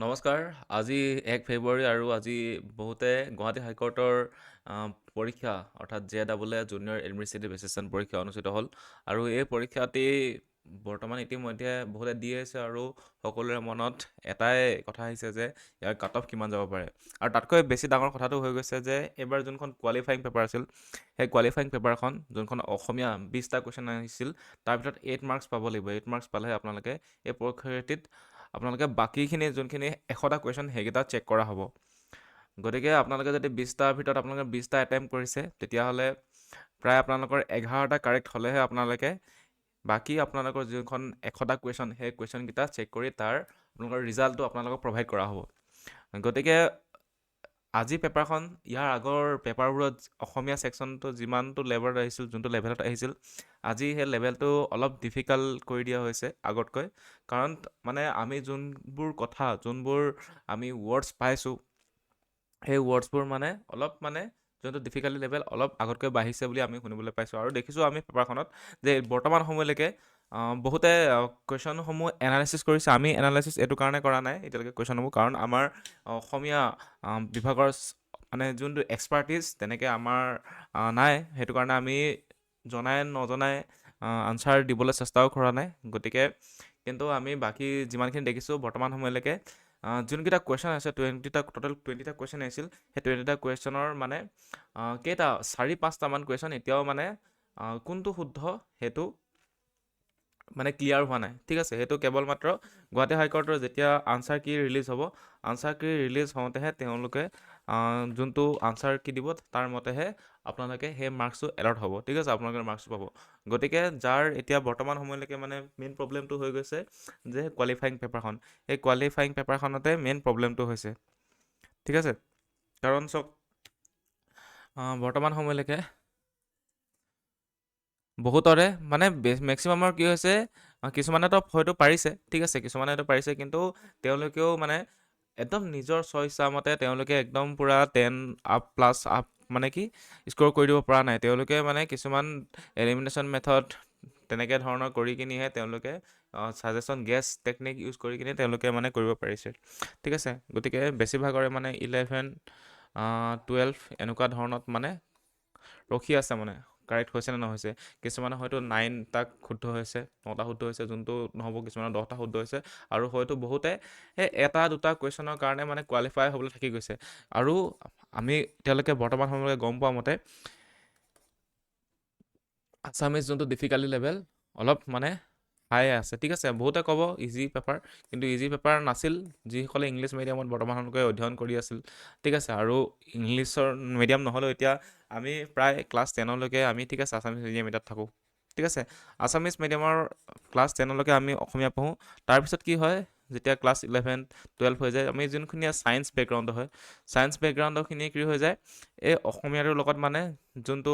নমস্কাৰ। আজি 1 ফেব্ৰুৱাৰী আৰু আজি বহুতে গুৱাহাটী হাইকোৰ্টৰ পৰীক্ষা অৰ্থাৎ JEE জুনিয়ৰ এডমিনিষ্ট্ৰেটিভ এছিষ্টেণ্ট পৰীক্ষা অনুষ্ঠিত হ'ল আৰু এই পৰীক্ষাটি বৰ্তমান ইতিমধ্যে বহুতে দি আছে আৰু সকলোৰে মনত এটাই কথা আহিছে যে ইয়াৰ কাট অফ কিমান যাব পাৰে। আৰু তাতকৈ বেছি ডাঙৰ কথাটো হৈ গৈছে যে এইবাৰ যোনখন কোৱালিফাইং পেপাৰ আছিল সেই কোৱালিফাইং পেপাৰখন যোনখন অসমীয়া 20টা কুৱেশ্যন আহিছিল তাৰ ভিতৰত 8 মাৰ্কছ পাব লাগিব। 8 মাৰ্কছ পালেহে আপোনালোকে এই পৰীক্ষাটিত আপোনালোকে বাকীখিনি যোনখিনি 100টা কুৱেশ্যন সেইকেইটা চেক কৰা হ'ব। গতিকে আপোনালোকে যদি 20টাৰ ভিতৰত আপোনালোকে 20টা এটেম্প কৰিছে তেতিয়াহ'লে প্ৰায় আপোনালোকৰ 11টা কাৰেক্ট হ'লেহে আপোনালোকে বাকী আপোনালোকৰ যোনখন 100টা কুৱেশ্যন সেই কুৱেশ্যনকেইটা চেক কৰি তাৰ আপোনালোকৰ ৰিজাল্টটো আপোনালোকক প্ৰভাইড কৰা হ'ব। গতিকে আজি পেপাৰখন ইয়াৰ আগৰ পেপাৰবোৰত অসমীয়া ছেকশ্যনটো যিমানটো লেভেলত আহিছিল যোনটো লেভেলত আহিছিল আজি সেই লেভেলটো অলপ ডিফিকাল্ট কৰি দিয়া হৈছে আগতকৈ। কাৰণ মানে আমি যোনবোৰ কথা যোনবোৰ আমি ৱৰ্ডছ পাইছোঁ সেই ৱৰ্ডছবোৰ মানে অলপ মানে যোনটো ডিফিকাল্টি লেভেল অলপ আগতকৈ বাঢ়িছে বুলি আমি শুনিবলৈ পাইছোঁ আৰু দেখিছোঁ আমি পেপাৰখনত যে বৰ্তমান সময়লৈকে বহুতে কুৱেশ্যনসমূহ এনালাইচিছ কৰিছে। আমি এনালাইচিছ এইটো কাৰণে কৰা নাই এতিয়ালৈকে কুৱেশ্যনসমূহ, কাৰণ আমাৰ অসমীয়া বিভাগৰ মানে যোনটো এক্সপাৰ্টিজ তেনেকৈ আমাৰ নাই, সেইটো কাৰণে আমি জনাই নজনাই আনচাৰ দিবলৈ চেষ্টাও কৰা নাই। গতিকে কিন্তু আমি বাকী যিমানখিনি দেখিছোঁ বৰ্তমান সময়লৈকে যোনকেইটা কুৱেশ্যন আছে টোটেল 20টা কুৱেশ্যন আহিছিল সেই 20টা কুৱেশ্যনৰ মানে কেইটা 4-5টামান কুৱেশ্যন এতিয়াও মানে কোনটো শুদ্ধ সেইটো মানে ক্লিয়াৰ হোৱা নাই। ঠিক আছে, সেইটো কেৱল মাত্ৰ গুৱাহাটী হাইকোৰ্টৰ যেতিয়া আনচাৰ কি ৰিলিজ হ'ব, আনচাৰ কি ৰিলিজ হওঁতেহে তেওঁলোকে যোনটো আনচাৰ কি দিব তাৰ মতেহে আপোনালোকে সেই মাৰ্কছটো এলট হ'ব। ঠিক আছে, আপোনালোকে মাৰ্কছটো পাব। গতিকে যাৰ এতিয়া বৰ্তমান সময়লৈকে মানে মেইন প্ৰব্লেমটো হৈ গৈছে যে কোৱালিফাইং পেপাৰখন, এই কোৱালিফাইং পেপাৰখনতে মেইন প্ৰব্লেমটো হৈছে। ঠিক আছে, কাৰণ চাওক বৰ্তমান সময়লৈকে বহুতৰে মানে মেক্সিমামৰ কি হৈছে কিছুমানেতো হয়তো পাৰিছে, ঠিক আছে, কিছুমানেতো পাৰিছে, কিন্তু তেওঁলোকেও মানে একদম নিজৰ ইচ্ছা মতে তেওঁলোকে একদম পূৰা 10 আপ প্লাছ আপ মানে কি স্ক'ৰ কৰি দিব পৰা নাই। তেওঁলোকে মানে কিছুমান এলিমিনেশ্যন মেথড তেনেকৈ ধৰণৰ কৰি কিনিহে তেওঁলোকে ছাজেশ্যন গেছ টেকনিক ইউজ কৰি কিনে তেওঁলোকে মানে কৰিব পাৰিছে। ঠিক আছে, গতিকে বেছিভাগৰে মানে 11, 12 এনেকুৱা ধৰণত মানে ৰখি আছে মানে কাৰেক্ট হৈছে নে নহৈছে। কিছুমানে হয়তো 9টা শুদ্ধ হৈছে, 9টা শুদ্ধ হৈছে, যোনটো নহ'ব কিছুমানৰ 10টা শুদ্ধ হৈছে, আৰু হয়তো বহুতে সেই 1-2টা কুৱেশ্যনৰ কাৰণে মানে কোৱালিফাই হ'বলৈ থাকি গৈছে। আৰু আমি এতিয়ালৈকে বৰ্তমান সময়লৈকে গম পোৱা মতে আছামিজ যোনটো ডিফিকাল্টি লেভেল অলপ মানে হাই আছে। ঠিক আছে, বহুতে ক'ব ইজি পেপাৰ, কিন্তু ইজি পেপাৰ নাছিল যিসকলে ইংলিছ মিডিয়ামত বৰ্তমানলৈকে অধ্যয়ন কৰি আছিল। ঠিক আছে, আৰু ইংলিছৰ মিডিয়াম নহ'লেও এতিয়া আমি প্ৰায় ক্লাছ 10লৈকে আমি ঠিক আছে আছামিজ মিডিয়াম এটাত থাকোঁ। ঠিক আছে, আছামিজ মিডিয়ামৰ ক্লাছ 10লৈকে আমি অসমীয়া পঢ়োঁ। তাৰপিছত কি হয়, যেতিয়া ক্লাছ 11, 12 হৈ যায়, আমি যোনখিনি ছায়েন্স বেকগ্ৰাউণ্ডৰ হয়, ছায়েন্স বেকগ্ৰাউণ্ডৰখিনি কি হৈ যায়, এই অসমীয়াটোৰ লগত মানে যোনটো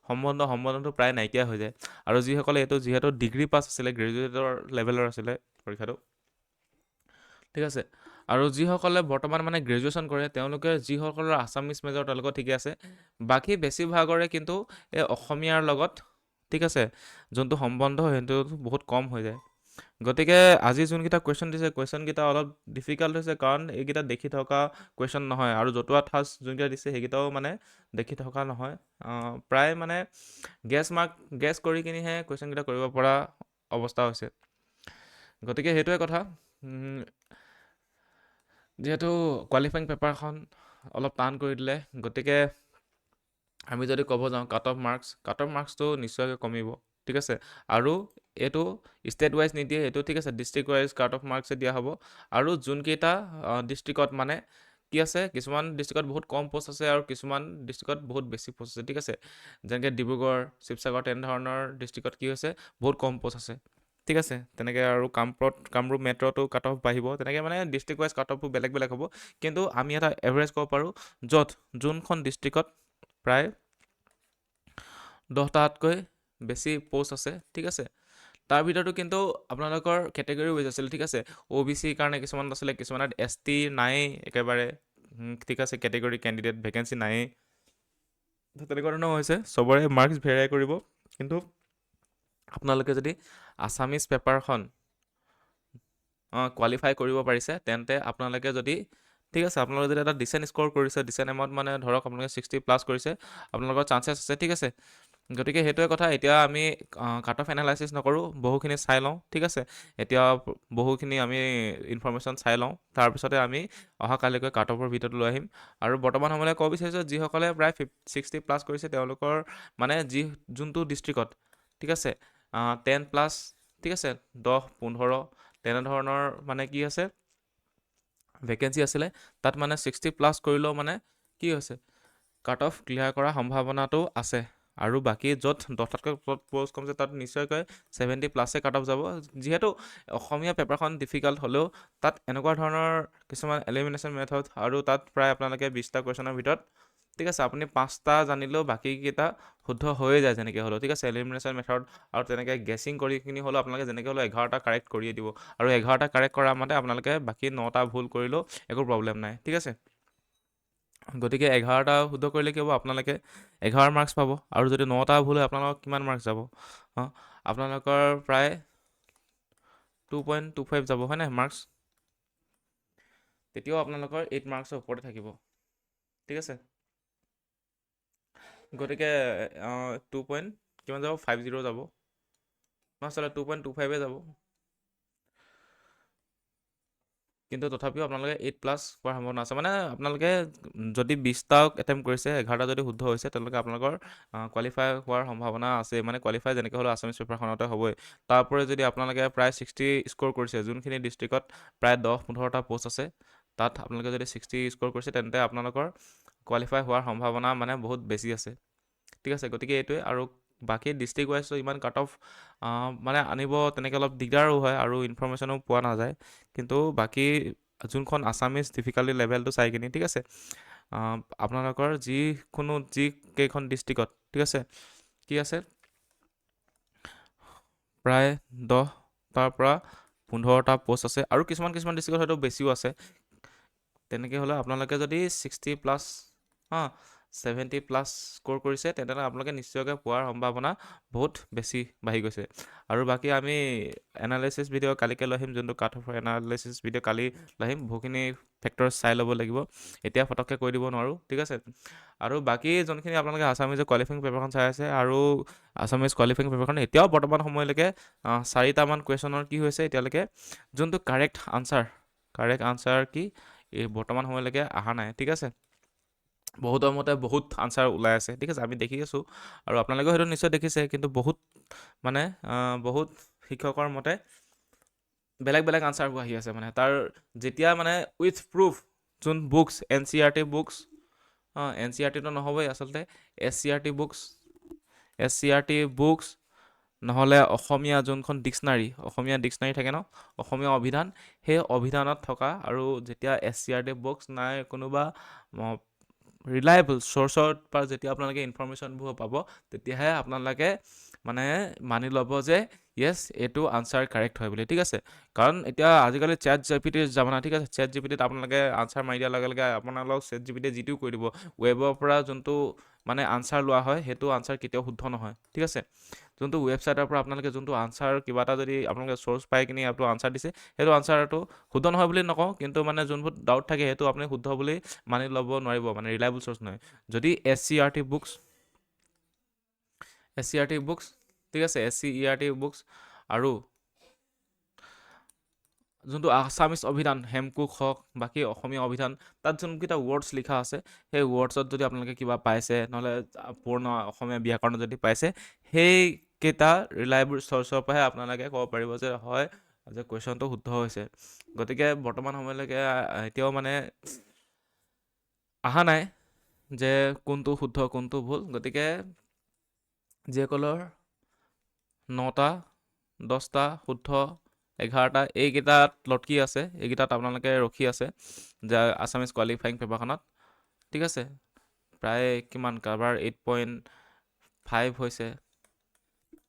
সম্বন্ধটো প্ৰায় নাইকিয়া হৈ যায়। আৰু যিসকলে এইটো যিহেতু ডিগ্ৰী পাছ আছিলে, গ্ৰেজুৱেটৰ লেভেলৰ আছিলে পৰীক্ষাটো, ঠিক আছে, আৰু যিসকলে বৰ্তমান মানে গ্ৰেজুৱেশ্যন কৰে তেওঁলোকে যিসকলৰ আছামিজ মেজৰ তেওঁলোকৰ ঠিকে আছে, বাকী বেছিভাগৰে কিন্তু এই অসমীয়াৰ লগত ঠিক আছে যোনটো সম্বন্ধ সেইটো বহুত কম হৈ যায়। গতিকে আজি যোনকেইটা কুৱেশ্যন দিছে কুৱেশ্যনকেইটা অলপ ডিফিকাল্ট হৈছে, কাৰণ এইকেইটা দেখি থকা কুৱেশ্যন নহয়, আৰু জতুৱা ঠাঁচ যোনকেইটা দিছে সেইকেইটাও মানে দেখি থকা নহয়। প্ৰায় মানে গেছ কৰি কিনিহে কুৱেশ্যনকেইটা কৰিব পৰা অৱস্থা হৈছে। গতিকে সেইটোৱে কথা, যিহেতু কোৱালিফাইং পেপাৰখন অলপ টান কৰি দিলে, গতিকে আমি যদি ক'ব যাওঁ কাট অফ মাৰ্কছটো নিশ্চয়কৈ কমিব। ঠিক আছে, আৰু এইটো ষ্টেট ৱাইজ নিদিয়ে, এইটো ঠিক আছে ডিষ্ট্ৰিক্ট ৱাইজ কাট অফ মাৰ্কছে দিয়া হ'ব। আৰু যোনকেইটা ডিষ্ট্ৰিক্টত মানে কি আছে, কিছুমান ডিষ্ট্ৰিক্টত বহুত কম পষ্ট আছে আৰু কিছুমান ডিষ্ট্ৰিক্টত বহুত বেছি পষ্ট আছে। ঠিক আছে, যেনেকৈ ডিব্ৰুগড়, শিৱসাগৰ তেনেধৰণৰ ডিষ্ট্ৰিক্টত কি হৈছে বহুত কম পষ্ট আছে। ঠিক আছে, তেনেকৈ আৰু কামৰূপ মেট্ৰ'টো কাট অফ বাঢ়িব, তেনেকৈ মানে ডিষ্ট্ৰিক্ট ৱাইজ কাট অফবোৰ বেলেগ বেলেগ হ'ব। কিন্তু আমি এটা এভাৰেজ ক'ব পাৰোঁ যোনখন ডিষ্ট্ৰিক্টত প্ৰায় 10টাতকৈ বেছি পষ্ট আছে। ঠিক আছে, তাৰ ভিতৰতো কিন্তু আপোনালোকৰ কেটেগৰী ৱাইজ আছিলে। ঠিক আছে, OBC কাৰণে কিছুমান আছিলে, কিছুমানত ST নায়েই একেবাৰে। ঠিক আছে, কেটেগৰী কেণ্ডিডেট ভেকেঞ্চি নায়েই, তেনেকুৱা ধৰণৰ হৈছে। চবৰে মাৰ্কছ ভেৰাই কৰিব, কিন্তু আপোনালোকে যদি আছামিজ পেপাৰখন কোৱালিফাই কৰিব পাৰিছে, তেন্তে আপোনালোকে যদি ঠিক আছে আপোনালোকে যদি এটা ডিচেণ্ট স্ক'ৰ কৰিছে, ডিচেণ্ট এমাউণ্ট মানে ধৰক আপোনালোকে 60+ কৰিছে, আপোনালোকৰ চান্সেছ আছে, ঠিক আছে। গতিকে সেইটোৱে কথা। এতিয়া আমি কাট অফ এনালাইচিছ নকৰোঁ, বহুখিনি চাই লওঁ, ঠিক আছে। এতিয়া বহুখিনি আমি ইনফৰমেশ্যন চাই লওঁ, তাৰপিছতে আমি অহাকালিকৈ কাট অফৰ ভিডিঅ'টো লৈ আহিম। আৰু বৰ্তমান সময়লৈ ক'ব বিচাৰিছোঁ, যিসকলে প্ৰায় 60+ কৰিছে তেওঁলোকৰ মানে যোনটো ডিষ্ট্ৰিক্টত ঠিক আছে 10+, ঠিক আছে 10-15 তেনেধৰণৰ মানে কি আছে ভেকেঞ্চি আছিলে, তাত মানে 60+ কৰিলেও মানে কি হৈছে কাট অফ ক্লিয়াৰ কৰাৰ সম্ভাৱনাটো আছে। আৰু বাকী য'ত 10টাতকৈ প'ষ্ট কমিছে তাত নিশ্চয়কৈ 70+য়ে কাট অফ যাব। যিহেতু অসমীয়া পেপাৰখন ডিফিকাল্ট হ'লেও তাত এনেকুৱা ধৰণৰ কিছুমান এলিমিনেশ্যন মেথড আৰু তাত প্ৰায় আপোনালোকে 20টা কুৱেশ্যনৰ ভিতৰত ঠিক আছে আপুনি 5টা জানিলেও বাকীকেইটা শুদ্ধ হৈয়ে যায় যেনেকৈ হ'লেও, ঠিক আছে। এলিমিনেশ্যন মেথড আৰু তেনেকৈ গেছিং কৰি কিনি হ'লেও আপোনালোকে যেনেকৈ হ'লেও 11টা কাৰেক্ট কৰিয়ে দিব। আৰু 11টা কাৰেক্ট কৰা মতে আপোনালোকে বাকী 9টা ভুল কৰিলেও একো প্ৰব্লেম নাই, ঠিক আছে। গতিকে 11টা শুদ্ধ কৰিলে কি হ'ব, আপোনালোকে 11 মাৰ্কছ পাব। আৰু যদি 9টা ভুল হয় আপোনালোকৰ কিমান মাৰ্কছ যাব? আপোনালোকৰ প্ৰায় 2.25 যাব হয় নাই মাৰ্কছ? তেতিয়াও আপোনালোকৰ 8 মাৰ্কছৰ ওপৰতে থাকিব, ঠিক আছে। গতিকে 2 যাব 50 যাব, আচলতে 2.25 যাব। কিন্তু তথাপিও আপোনালোকে 8+ পোৱাৰ সম্ভাৱনা আছে। মানে আপোনালোকে যদি 20টা এটেম্প কৰিছে, 11টা যদি শুদ্ধ হৈছে, তেওঁলোকে আপোনালোকৰ কোৱালিফাই হোৱাৰ সম্ভাৱনা আছে। মানে কোৱালিফাই যেনেকৈ হ'লেও আছামিছ পেপাৰখনতে হ'বই। তাৰপৰি যদি আপোনালোকে প্ৰায় 60 স্ক'ৰ কৰিছে, যোনখিনি ডিষ্ট্ৰিক্টত প্ৰায় 10-15টা প'ষ্ট আছে, তাত আপোনালোকে যদি 60 স্ক'ৰ কৰিছে, তেন্তে আপোনালোকৰ কোৱালিফাই হোৱাৰ সম্ভাৱনা মানে বহুত বেছি আছে, ঠিক আছে। গতিকে এইটোৱে। আৰু বাকী ডিষ্ট্ৰিক্ট ৱাইজটো ইমান কাট অফ মানে আনিব তেনেকৈ অলপ দিগদাৰো হয় আৰু ইনফৰমেশ্যনো পোৱা নাযায়। কিন্তু বাকী যোনখন আছামিজ ডিফিকাল্টি লেভেলটো চাই কিনি, ঠিক আছে, আপোনালোকৰ যিকেইখন ডিষ্ট্ৰিক্টত ঠিক আছে কি আছে প্ৰায় 10টাৰ পৰা 15টা প'ষ্ট আছে, আৰু কিছুমান ডিষ্ট্ৰিক্টত হয়তো বেছিও আছে। তেনেকৈ হ'লে আপোনালোকে যদি 60+ 70+ স্ক'ৰ কৰিছে, তেনেহ'লে আপোনালোকে নিশ্চয়কৈ পোৱাৰ সম্ভাৱনা বহুত বেছি বাঢ়ি গৈছে। আৰু বাকী আমি এনালাইচিছ ভিডিঅ' কালিকৈ লৈ আহিম, যোনটো কাট অফৰ এনালাইচিছ ভিডিঅ' কালি লৈ আহিম। বহুখিনি ফেক্টৰছ চাই ল'ব লাগিব, এতিয়া ফটককৈ কৈ দিব নোৱাৰোঁ, ঠিক আছে। আৰু বাকী যোনখিনি আপোনালোকে আছামিজৰ কোৱালিফাইং পেপাৰখন চাই আছে, আৰু আছামিজ কোৱালিফাইং পেপাৰখন এতিয়াও বৰ্তমান সময়লৈকে 4টামান কুৱেশ্যনৰ কি হৈছে এতিয়ালৈকে যোনটো কাৰেক্ট আনচাৰ কি এই বৰ্তমান সময়লৈকে অহা নাই, ঠিক আছে। বহুতৰ মতে বহুত আনচাৰ ওলাই আছে, ঠিক আছে, আমি দেখি আছোঁ। আৰু আপোনালোকেও সেইটো নিশ্চয় দেখিছে। কিন্তু বহুত শিক্ষকৰ মতে বেলেগ আনচাৰবোৰ আহি আছে। মানে তাৰ যেতিয়া মানে উইথ প্ৰুফ যোন বুকছ NCERT বুকছ NCERTটো নহ'বই আচলতে, SCERT বুকছ নহ'লে অসমীয়া যোনখন অসমীয়া ডিক্সনাৰী থাকে ন, অসমীয়া অভিধান, সেই অভিধানত থকা, আৰু যেতিয়া SCERT বুকছ নাই কোনোবা ৰিলায়েবল চ'ৰ্চৰ পৰা যেতিয়া আপোনালোকে ইনফৰমেশ্যনবোৰ পাব, তেতিয়াহে আপোনালোকে মানে মানি ল'ব যে য়েছ এইটো আনচাৰ কাৰেক্ট হয় বুলি, ঠিক আছে। কাৰণ এতিয়া আজিকালি ChatGPTৰ জামানা, ঠিক আছে। ChatGPTত আপোনালোকে আনচাৰ মাৰি দিয়াৰ লগে লগে আপোনালোকক ChatGPTয়ে যিটো কৈ দিব, ৱেবৰ পৰা যোনটো মানে আনচাৰ লোৱা হয়, সেইটো আনচাৰ কেতিয়াও শুদ্ধ নহয়, ঠিক আছে। যোনটো ৱেবছাইটৰ পৰা আপোনালোকে যোনটো আনচাৰ কিবা এটা যদি আপোনালোকে চ'ৰ্চ পাই কিনি এইটো আনচাৰ দিছে, সেইটো আনচাৰটো শুদ্ধ নহয় বুলি নকওঁ, কিন্তু মানে যোনবোৰ ডাউট থাকে সেইটো আপুনি শুদ্ধ বুলি মানি ল'ব নোৱাৰিব, মানে ৰিলায়েবল চ'ৰ্চ নহয়। যদি SCERT বুকছ ঠিক আছে, SCERT বুকছ আৰু যোনটো আছামিজ অভিধান হেমকোষ হওক, বাকী অসমীয়া অভিধান, তাত যোনকেইটা ৱৰ্ডছ লিখা আছে, সেই ৱৰ্ডছত যদি আপোনালোকে কিবা পাইছে, নহ'লে পূৰ্ণ অসমীয়া ব্যাকৰণত যদি পাইছে, সেইকেইটা ৰিলায়েবল চ'ৰ্চৰ পৰাহে আপোনালোকে ক'ব পাৰিব যে হয় যে কুৱেশ্যনটো শুদ্ধ হৈছে। গতিকে বৰ্তমান সময়লৈকে এতিয়াও মানে অহা নাই যে কোনটো শুদ্ধ কোনটো ভুল। গতিকে যিসকলৰ 9টা 10টা শুদ্ধ 11টা এইকেইটাত লটকি আছে, এইকেইটাত আপোনালোকে ৰখি আছে যে আছামিজ কোৱালিফাইং পেপাৰখনত, ঠিক আছে। প্ৰায় কিমান কাৰোবাৰ 8.5 হৈছে,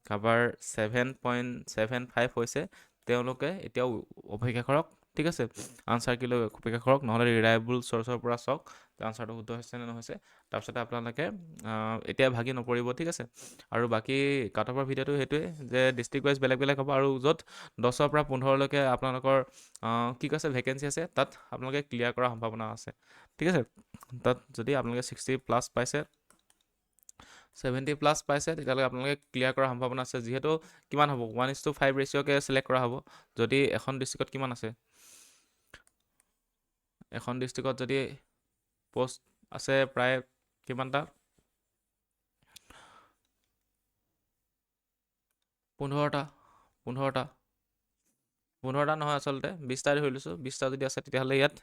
কাৰোবাৰ 7.75 হৈছে, তেওঁলোকে এতিয়াও অপেক্ষা কৰক। ঠিক আছে, আনচাৰ কি লৈ অপেক্ষা কৰক, নহ'লে ৰিলায়েবল চ'ৰ্চৰ পৰা চাওক যে আনচাৰটো শুদ্ধ হৈছে নে নহৈছে। তাৰপিছতে আপোনালোকে এতিয়া ভাগি নপৰিব, ঠিক আছে। আৰু বাকী কাট অফৰ ভিডিঅ'টো সেইটোৱে যে ডিষ্ট্ৰিক্ট ৱাইজ বেলেগ বেলেগ হ'ব, আৰু য'ত 10ৰ পৰা 15লৈকে আপোনালোকৰ কি কৈছে ভেকেঞ্চি আছে তাত আপোনালোকে ক্লিয়াৰ কৰাৰ সম্ভাৱনা আছে, ঠিক আছে। তাত যদি আপোনালোকে 60+ পাইছে, 70+ পাইছে, তেতিয়াহ'লে আপোনালোকে ক্লিয়াৰ কৰাৰ সম্ভাৱনা আছে। যিহেতু কিমান হ'ব, 1:5 ৰেচিঅ'কে চিলেক্ট কৰা হ'ব। যদি এখন ডিষ্ট্ৰিক্টত কিমান আছে, এখন ডিষ্ট্ৰিক্টত যদি পষ্ট আছে প্ৰায় কিমানটা, 15টা নহয় আচলতে 20টা ধৰি লৈছোঁ। 20টা যদি আছে তেতিয়াহ'লে ইয়াত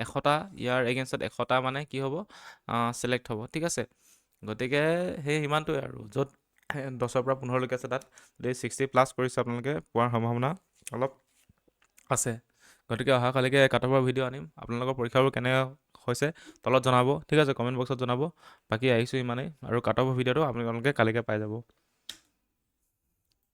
100টা, ইয়াৰ এগেইনষ্টত 100টা মানে কি হ'ব, চিলেক্ট হ'ব, ঠিক আছে। গতিকে সেই সিমানটোৱে আৰু য'ত 10ৰ পৰা 15লৈকে আছে তাত যদি 60+ কৰিছে আপোনালোকে পোৱাৰ সম্ভাৱনা অলপ আছে। গতিকে অহাকালিকৈ কাট অফৰ ভিডিঅ' আনিম। আপোনালোকৰ পৰীক্ষাবোৰ কেনে হৈছে তলত জনাব, ঠিক আছে, কমেণ্ট বক্সত জনাব। বাকী আহিছোঁ ইমানেই, আৰু কাট অফৰ ভিডিঅ'টো আপোনালোকে কালিকৈ পাই যাব।